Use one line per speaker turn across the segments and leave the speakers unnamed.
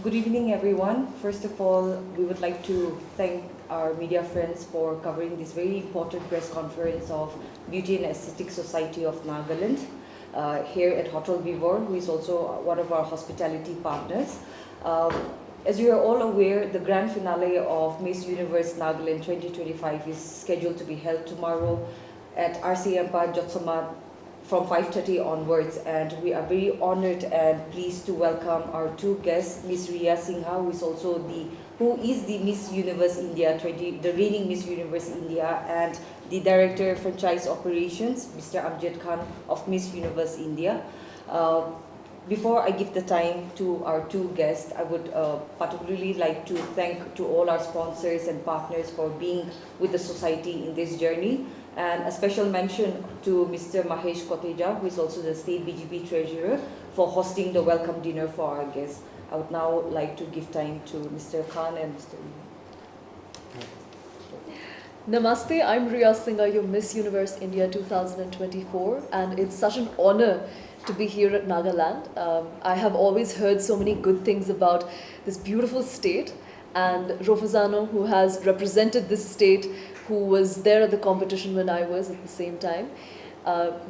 Good evening, everyone. First of all, we would like to thank our media friends for covering this very important press conference of Beauty and Aesthetic Society of Nagaland here at Hotel Vivor, who is also one of our hospitality partners. As you are all aware, the grand finale of Miss Universe Nagaland 2025 is scheduled to be held tomorrow at RCM Jotsama from 5:30 onwards, and we are very honored and pleased to welcome our two guests, Miss Riya Singha, who is the Miss Universe India the reigning Miss Universe India, and the Director of Franchise Operations, Mr. Amjad Khan of Miss Universe India. Before I give the time to our two guests, I would particularly like to thank to all our sponsors and partners for being with the society in this journey. And a special mention to Mr. Mahesh Koteja, who is also the State BGP Treasurer, for hosting the welcome dinner for our guests. I would now like to give time to Mr. Khan and Mr.
Namaste, I'm Riya Singha, your Miss Universe India 2024, and it's such an honor to be here at Nagaland. I have always heard so many good things about this beautiful state, and Rofazano, who has represented this state, who was there at the competition when I was at the same time.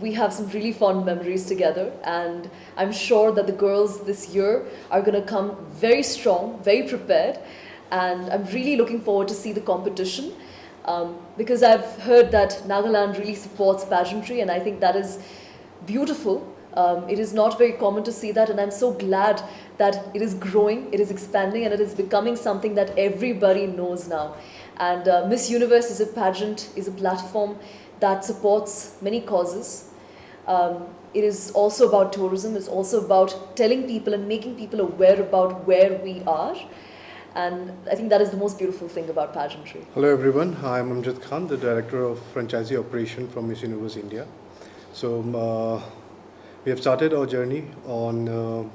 We have some really fond memories together, and I'm sure that the girls this year are going to come very strong, very prepared, and I'm really looking forward to see the competition because I've heard that Nagaland really supports pageantry, and I think that is beautiful. It is not very common to see that, and I'm so glad that it is growing, it is expanding, and it is becoming something that everybody knows now. And Miss Universe is a pageant, is a platform that supports many causes. It is also about tourism, it's also about telling people and making people aware about where we are. And I think that is the most beautiful thing about pageantry.
Hello everyone, I'm Amjad Khan, the Director of Franchisee Operation from Miss Universe India. So we have started our journey on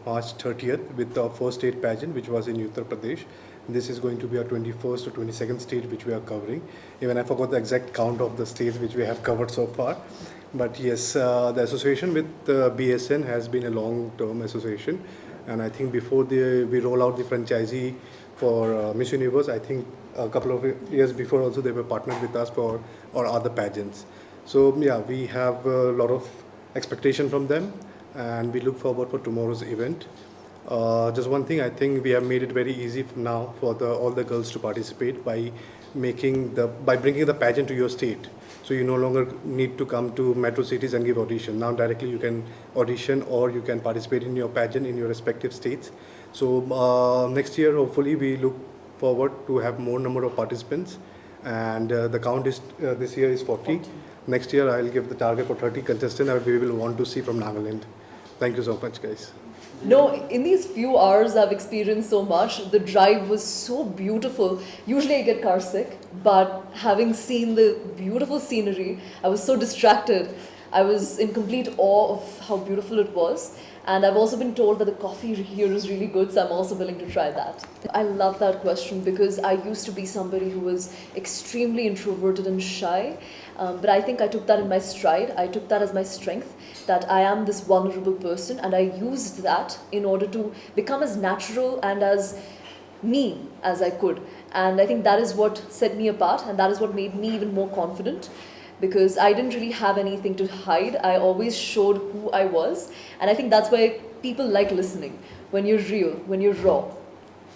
March 30th with our first state pageant, which was in Uttar Pradesh. This is going to be our 21st or 22nd state which we are covering. Even I forgot the exact count of the states which we have covered so far. But yes, the association with BSN has been a long-term association. And I think before we roll out the franchisee for Miss Universe, I think a couple of years before also they were partnered with us for our other pageants. So yeah, we have a lot of expectation from them, and we look forward for tomorrow's event. Just one thing, I think we have made it very easy now for all the girls to participate by bringing the pageant to your state. So you no longer need to come to metro cities and give audition. Now directly you can audition or you can participate in your pageant in your respective states. So next year hopefully we look forward to have more number of participants, and the count is this year is 40. Next year I'll give the target for 30 contestants that we will want to see from Nagaland. Thank you so much, guys.
No, in these few hours I've experienced so much. The drive was so beautiful. Usually I get car sick, but having seen the beautiful scenery, I was so distracted. I was in complete awe of how beautiful it was. And I've also been told that the coffee here is really good, so I'm also willing to try that. I love that question because I used to be somebody who was extremely introverted and shy. But I think I took that in my stride. I took that as my strength, that I am this vulnerable person, and I used that in order to become as natural and as me as I could. And I think that is what set me apart, and that is what made me even more confident, because I didn't really have anything to hide. I always showed who I was, and I think that's why people like listening. When you're real, when you're raw,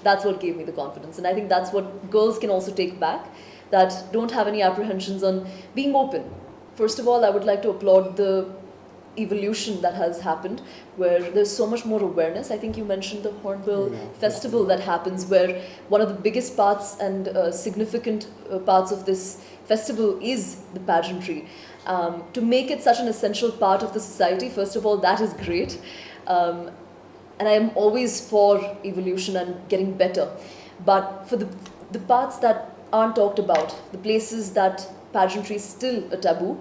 that's what gave me the confidence. And I think that's what girls can also take back, that don't have any apprehensions on being open. First of all, I would like to applaud the evolution that has happened, where there's so much more awareness. I think you mentioned the Hornbill festival that happens, where one of the biggest parts and significant parts of this festival is the pageantry. To make it such an essential part of the society, first of all, that is great. And I am always for evolution and getting better. But for the parts that aren't talked about, the places that pageantry is still a taboo,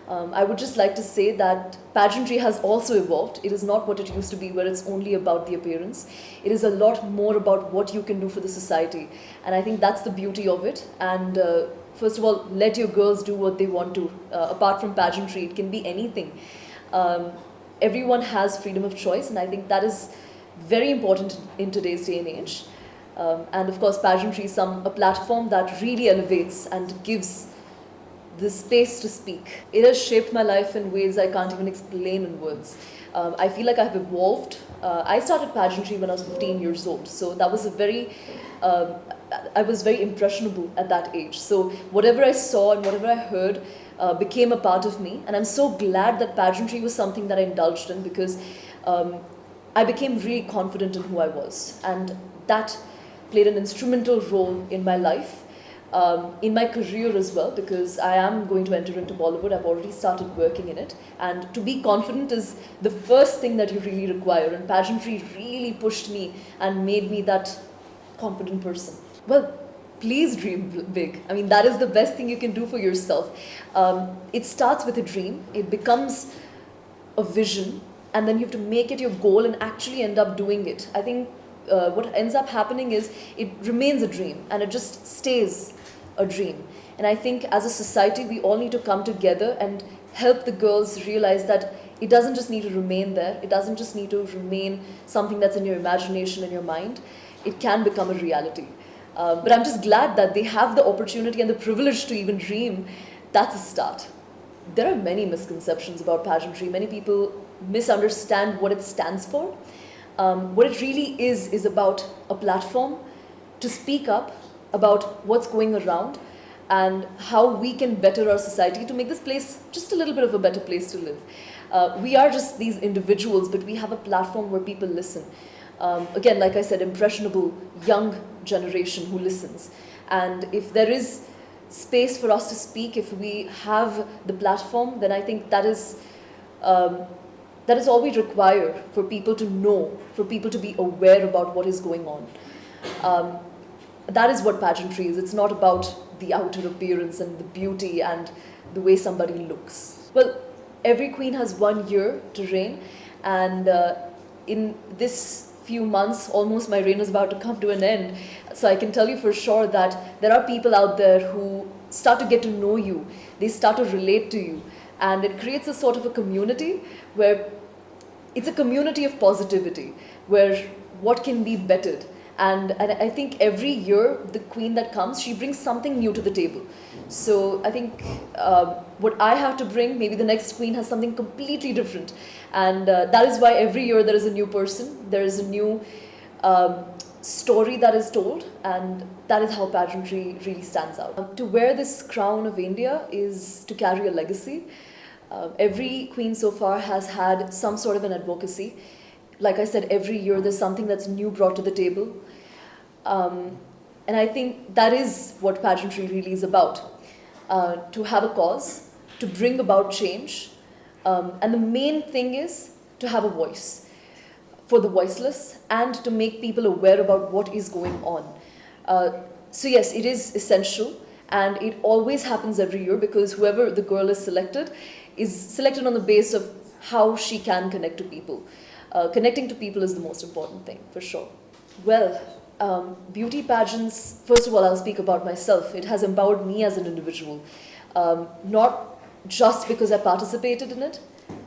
I would just like to say that pageantry has also evolved. It is not what it used to be, where it's only about the appearance. It is a lot more about what you can do for the society. And I think that's the beauty of it. And first of all, let your girls do what they want to. Apart from pageantry, it can be anything. Everyone has freedom of choice, and I think that is very important in today's day and age. And of course, pageantry is a platform that really elevates and gives the space to speak. It has shaped my life in ways I can't even explain in words. I feel like I've evolved. I started pageantry when I was 15 years old, so that was I was very impressionable at that age. So whatever I saw and whatever I heard became a part of me, and I'm so glad that pageantry was something that I indulged in, because I became really confident in who I was, and that played an instrumental role in my life. In my career as well, because I am going to enter into Bollywood. I've already started working in it, and to be confident is the first thing that you really require, and pageantry really pushed me and made me that confident person. Well, please dream big. I mean, that is the best thing you can do for yourself. It starts with a dream, it becomes a vision, and then you have to make it your goal and actually end up doing it. I think what ends up happening is it remains a dream, and it just stays a dream. And I think as a society, we all need to come together and help the girls realize that it doesn't just need to remain there. It doesn't just need to remain something that's in your imagination, in your mind. It can become a reality. But I'm just glad that they have the opportunity and the privilege to even dream. That's a start. There are many misconceptions about pageantry. Many people misunderstand what it stands for. What it really is about a platform to speak up about what's going around and how we can better our society to make this place just a little bit of a better place to live. We are just these individuals, but we have a platform where people listen. Again, like I said, impressionable, young generation who listens. And if there is space for us to speak, if we have the platform, then I think that is all we require for people to know, for people to be aware about what is going on. That is what pageantry is. It's not about the outer appearance and the beauty and the way somebody looks. Well, every queen has 1 year to reign, and in this few months, almost my reign is about to come to an end. So I can tell you for sure that there are people out there who start to get to know you. They start to relate to you. And it creates a sort of a community where it's a community of positivity, where what can be bettered. And I think every year, the queen that comes, she brings something new to the table. So I think what I have to bring, maybe the next queen has something completely different. And that is why every year there is a new person, there is a new story that is told, and that is how pageantry really stands out. To wear this crown of India is to carry a legacy. Every queen so far has had some sort of an advocacy. Like I said, every year there's something that's new brought to the table. And I think that is what pageantry really is about. To have a cause, to bring about change. And the main thing is to have a voice for the voiceless and to make people aware about what is going on. So yes, it is essential, and it always happens every year, because whoever the girl is selected on the basis of how she can connect to people. Connecting to people is the most important thing, for sure. Well, beauty pageants, first of all, I'll speak about myself. It has empowered me as an individual. Not just because I participated in it,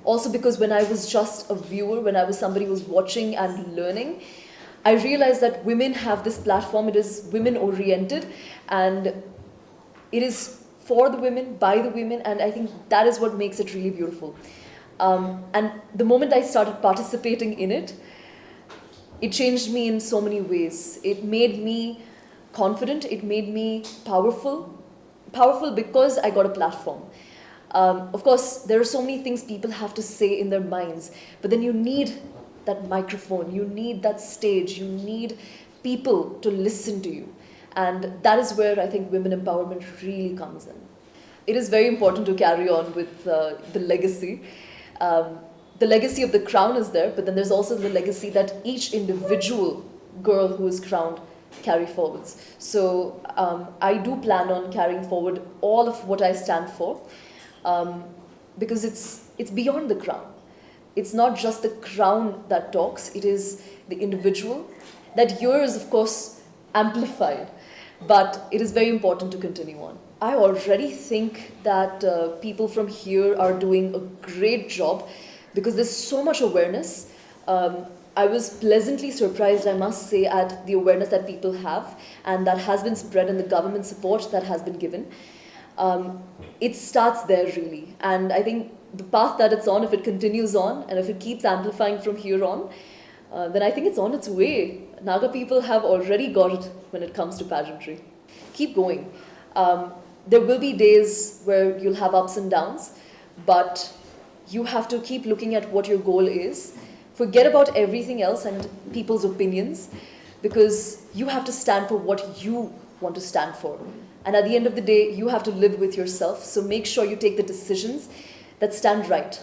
also because when I was just a viewer, when I was somebody who was watching and learning, I realized that women have this platform. It is women-oriented, and it is for the women, by the women, and I think that is what makes it really beautiful. And the moment I started participating in it, it changed me in so many ways. It made me confident, it made me powerful because I got a platform. Of course, there are so many things people have to say in their minds, but then you need that microphone, you need that stage, you need people to listen to you. And that is where I think women empowerment really comes in. It is very important to carry on with the legacy. The legacy of the crown is there, but then there's also the legacy that each individual girl who is crowned carry forwards. So I do plan on carrying forward all of what I stand for, because it's beyond the crown. It's not just the crown that talks, it is the individual. That year is, of course, amplified, but it is very important to continue on. I already think that people from here are doing a great job, because there's so much awareness. I was pleasantly surprised, I must say, at the awareness that people have and that has been spread and the government support that has been given. It starts there really, and I think the path that it's on, if it continues on and if it keeps amplifying from here on, then I think it's on its way. Naga people have already got it when it comes to pageantry. Keep going. There will be days where you'll have ups and downs, but you have to keep looking at what your goal is. Forget about everything else and people's opinions, because you have to stand for what you want to stand for. And at the end of the day, you have to live with yourself. So make sure you take the decisions that stand right.